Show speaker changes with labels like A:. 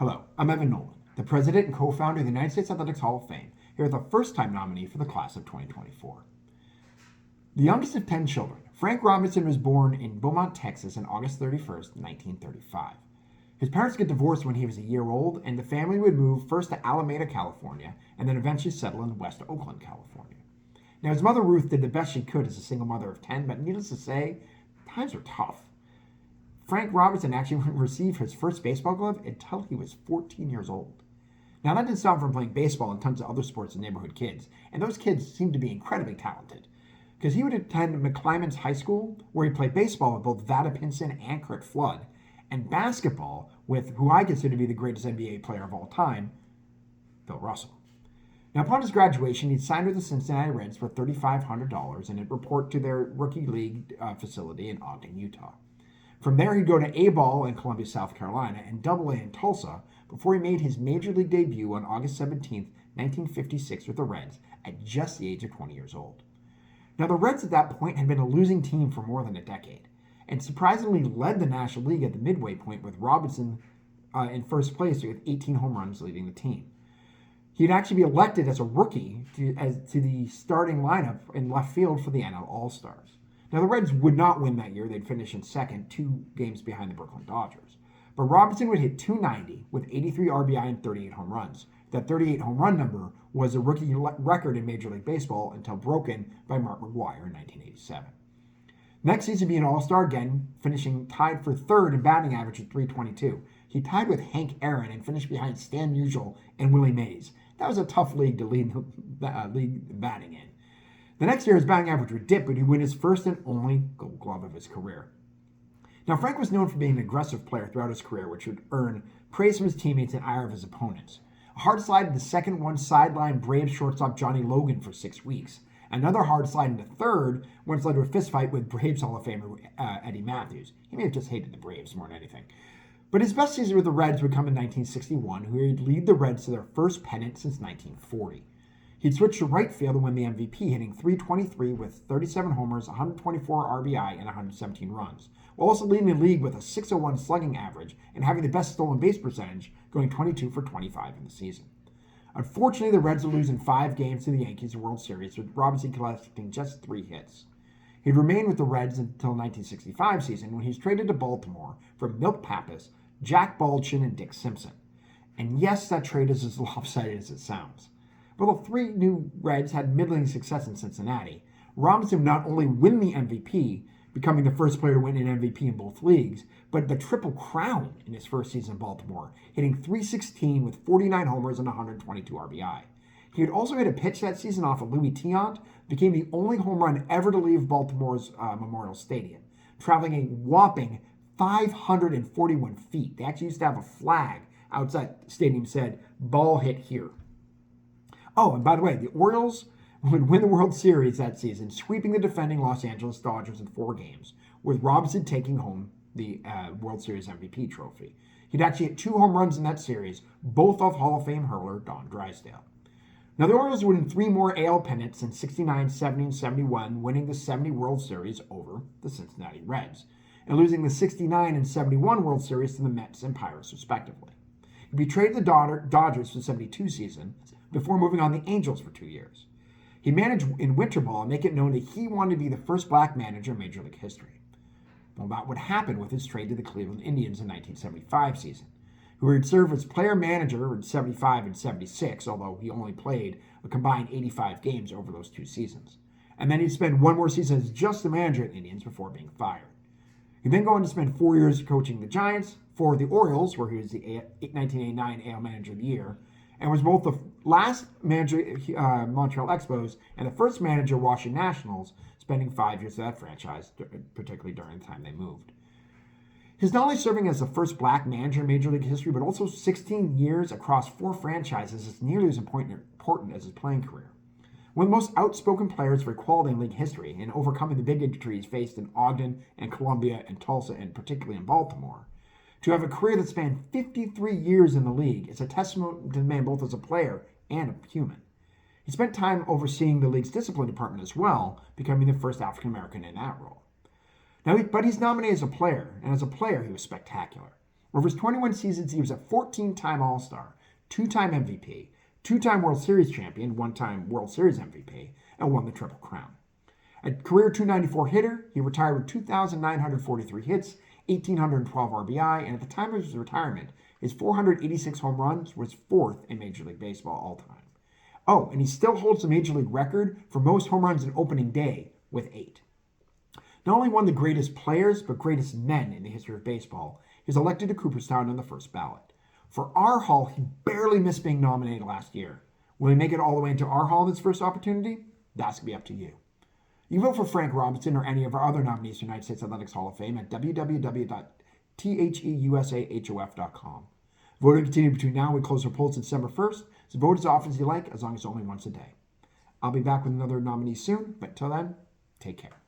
A: Hello, I'm Evan Nolan, the president and co-founder of the United States Athletics Hall of Fame, here with the first-time nominee for the class of 2024. The youngest of 10 children, Frank Robinson was born in Beaumont, Texas on August 31st, 1935. His parents got divorced when he was a year old, and the family would move first to Alameda, California, and then eventually settle in West Oakland, California. Now, his mother Ruth did the best she could as a single mother of 10, but needless to say, times were tough. Frank Robinson actually wouldn't receive his first baseball glove until he was 14 years old. Now, that didn't stop him from playing baseball and tons of other sports with neighborhood kids, and those kids seemed to be incredibly talented, because he would attend McClymonds High School, where he played baseball with both Vada Pinson and Curt Flood, and basketball with who I consider to be the greatest NBA player of all time, Bill Russell. Now, upon his graduation, he signed with the Cincinnati Reds for $3,500 and would report to their rookie league facility in Ogden, Utah. From there, he'd go to A-ball in Columbia, South Carolina, and Double-A in Tulsa before he made his major league debut on August 17, 1956 with the Reds at just the age of 20 years old. Now, the Reds at that point had been a losing team for more than a decade, and surprisingly led the National League at the midway point with Robinson in first place with 18 home runs leading the team. He'd actually be elected as a rookie to the starting lineup in left field for the NL All-Stars. Now, the Reds would not win that year. They'd finish in second, 2 games behind the Brooklyn Dodgers. But Robinson would hit .290 with 83 RBI and 38 home runs. That 38 home run number was a rookie record in Major League Baseball until broken by Mark McGwire in 1987. Next season, being an All-Star again, finishing tied for third in batting average at .322. He tied with Hank Aaron and finished behind Stan Musial and Willie Mays. That was a tough league to lead batting in. The next year, his batting average would dip, but he'd win his first and only Gold Glove of his career. Now, Frank was known for being an aggressive player throughout his career, which would earn praise from his teammates and ire of his opponents. A hard slide into second one sideline Braves shortstop Johnny Logan for 6 weeks. Another hard slide into third once led to a fistfight with Braves Hall of Famer Eddie Matthews. He may have just hated the Braves more than anything. But his best season with the Reds would come in 1961, where he'd lead the Reds to their first pennant since 1940. He'd switch to right field and win the MVP, hitting .323 with 37 homers, 124 RBI, and 117 runs, while also leading the league with a .601 slugging average and having the best stolen base percentage, going 22 for 25 in the season. Unfortunately, the Reds would lose in 5 games to the Yankees in the World Series, with Robinson collecting just 3 hits. He'd remain with the Reds until 1965 season, when he was traded to Baltimore from Milt Pappas, Jack Baldwin, and Dick Simpson. And yes, that trade is as lopsided as it sounds. While the 3 new Reds had middling success in Cincinnati, Robinson would not only win the MVP, becoming the first player to win an MVP in both leagues, but the Triple Crown in his first season in Baltimore, hitting .316 with 49 homers and 122 RBI. He had also hit a pitch that season off of Louis Tiant, became the only home run ever to leave Baltimore's Memorial Stadium, traveling a whopping 541 feet. They actually used to have a flag outside the stadium said, "Ball hit here." Oh, and by the way, the Orioles would win the World Series that season, sweeping the defending Los Angeles Dodgers in 4 games, with Robinson taking home the World Series MVP trophy. He'd actually hit 2 home runs in that series, both off Hall of Fame hurler Don Drysdale. Now, the Orioles would win 3 more AL pennants in 69, 70, and 71, winning the 70 World Series over the Cincinnati Reds, and losing the 69 and 71 World Series to the Mets and Pirates, respectively. He'd be traded to the Dodgers for the 72 season, before moving on to the Angels for 2 years. He managed in winter ball and make it known that he wanted to be the first black manager in Major League history. Well, that would happen with his trade to the Cleveland Indians in 1975 season, who would serve as player manager in 75 and 76, although he only played a combined 85 games over those 2 seasons. And then he'd spend 1 more season as just the manager at the Indians before being fired. He'd then go on to spend 4 years coaching the Giants, for the Orioles, where he was the 1989 AL Manager of the Year, and was both the last manager Montreal Expos and the first manager Washington Nationals, spending 5 years of that franchise, particularly during the time they moved. His not only serving as the first black manager in Major League history, but also 16 years across 4 franchises is nearly as important as his playing career. One of the most outspoken players for equality in league history, and overcoming the bigotry faced in Ogden and Columbia and Tulsa, and particularly in Baltimore, to have a career that spanned 53 years in the league is a testament to the man both as a player and a human. He spent time overseeing the league's discipline department as well, becoming the first African American in that role. But he's nominated as a player, and as a player he was spectacular. Over his 21 seasons, he was a 14-time All-Star, 2-time MVP, 2-time World Series champion, 1-time World Series MVP, and won the Triple Crown. A career .294 hitter, he retired with 2,943 hits, 1,812 RBI, and at the time of his retirement, his 486 home runs was fourth in Major League Baseball all time. Oh, and he still holds the Major League record for most home runs in opening day with 8. Not only one of the greatest players, but greatest men in the history of baseball, he was elected to Cooperstown on the first ballot. For our Hall, he barely missed being nominated last year. Will he make it all the way into our Hall in his first opportunity? That's going to be up to you. You vote for Frank Robinson or any of our other nominees for United States Athletics Hall of Fame at www.theusahof.com. Voting continues between now and we close our polls December 1st, so vote as often as you like, as long as only once a day. I'll be back with another nominee soon, but until then, take care.